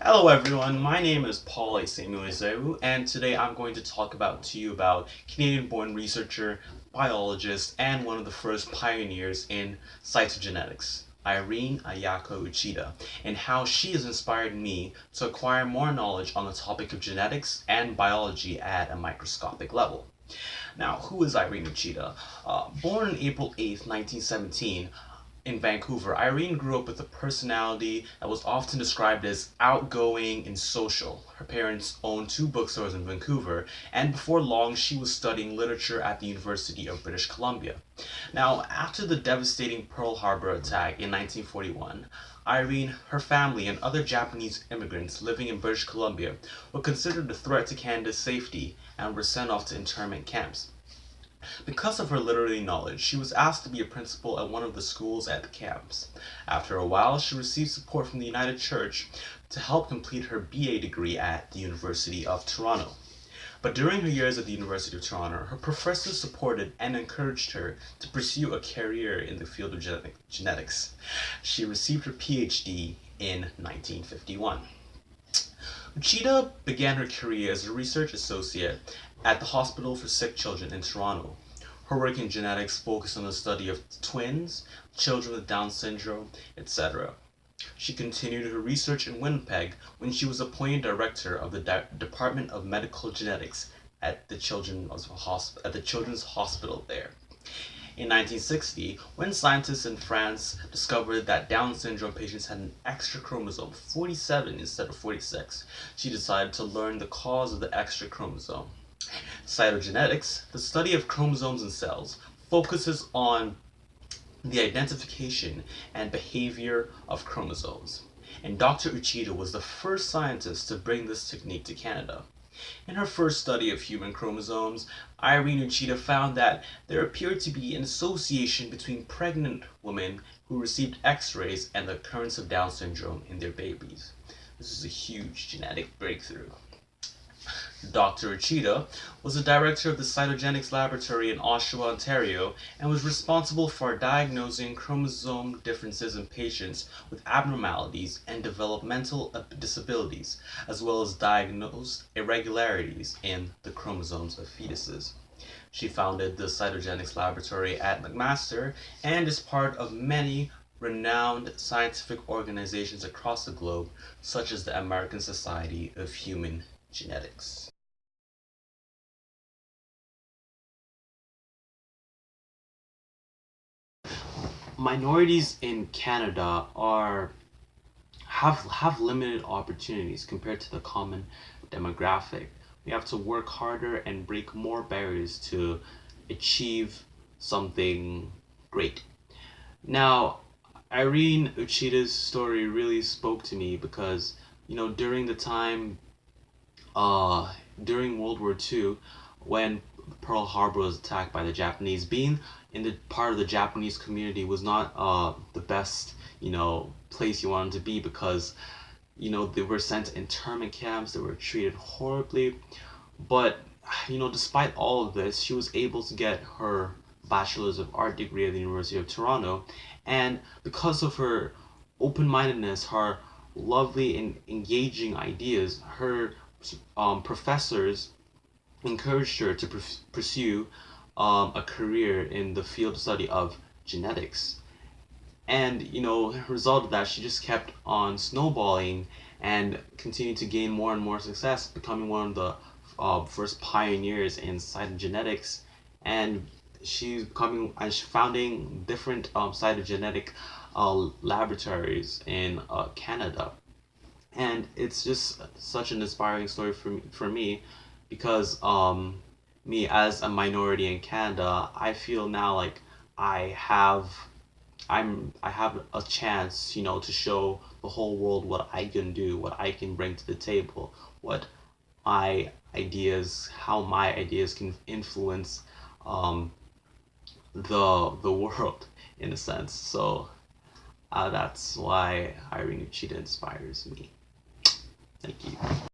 Hello everyone, my name is Paul Esemu-Ezewu, and today I'm going to talk to you about Canadian-born researcher, biologist, and one of the first pioneers in cytogenetics, Irene Ayako Uchida, and how she has inspired me to acquire more knowledge on the topic of genetics and biology at a microscopic level. Now, who is Irene Uchida? Born April 8th, 1917, in Vancouver, Irene grew up with a personality that was often described as outgoing and social. Her parents owned two bookstores in Vancouver, and before long, she was studying literature at the University of British Columbia. Now, after the devastating Pearl Harbor attack in 1941, Irene, her family, and other Japanese immigrants living in British Columbia were considered a threat to Canada's safety and were sent off to internment camps. Because of her literary knowledge, she was asked to be a principal at one of the schools at the camps. After a while, she received support from the United Church to help complete her BA degree at the University of Toronto. But during her years at the University of Toronto, her professors supported and encouraged her to pursue a career in the field of genetics. She received her PhD in 1951. Uchida began her career as a research associate at the Hospital for Sick Children in Toronto. Her work in genetics focused on the study of twins, children with Down syndrome, etc. She continued her research in Winnipeg when she was appointed director of the Department of Medical Genetics at the Children's Hospital there. In 1960, when scientists in France discovered that Down syndrome patients had an extra chromosome, 47 instead of 46, she decided to learn the cause of the extra chromosome. Cytogenetics, the study of chromosomes in cells, focuses on the identification and behavior of chromosomes. And Dr. Uchida was the first scientist to bring this technique to Canada. In her first study of human chromosomes, Irene Uchida found that there appeared to be an association between pregnant women who received X-rays and the occurrence of Down syndrome in their babies. This is a huge genetic breakthrough. Dr. Uchida was the director of the Cytogenetics Laboratory in Oshawa, Ontario, and was responsible for diagnosing chromosome differences in patients with abnormalities and developmental disabilities, as well as diagnose irregularities in the chromosomes of fetuses. She founded the Cytogenetics Laboratory at McMaster and is part of many renowned scientific organizations across the globe, such as the American Society of Human Genetics. Minorities in Canada are have limited opportunities compared to the common demographic. We have to work harder and break more barriers to achieve something great. Now, Irene Uchida's story really spoke to me because, during the time uh, during World War II, when Pearl Harbor was attacked by the Japanese, being in the part of the Japanese community was not the best, place you wanted to be because, they were sent to internment camps, they were treated horribly. But, despite all of this, she was able to get her Bachelor's of Art degree at the University of Toronto. And because of her open-mindedness, her lovely and engaging ideas, her professors encouraged her to pursue a career in the field study of genetics. And, the result of that, she just kept on snowballing and continued to gain more and more success, becoming one of the first pioneers in cytogenetics. And she's becoming and she's founding different cytogenetic laboratories in Canada. And it's just such an inspiring story for me because me as a minority in Canada, I feel now like I have I have a chance, to show the whole world what I can do, what I can bring to the table, what how my ideas can influence um, the world in a sense. So that's why Irene Uchida inspires me. Thank you.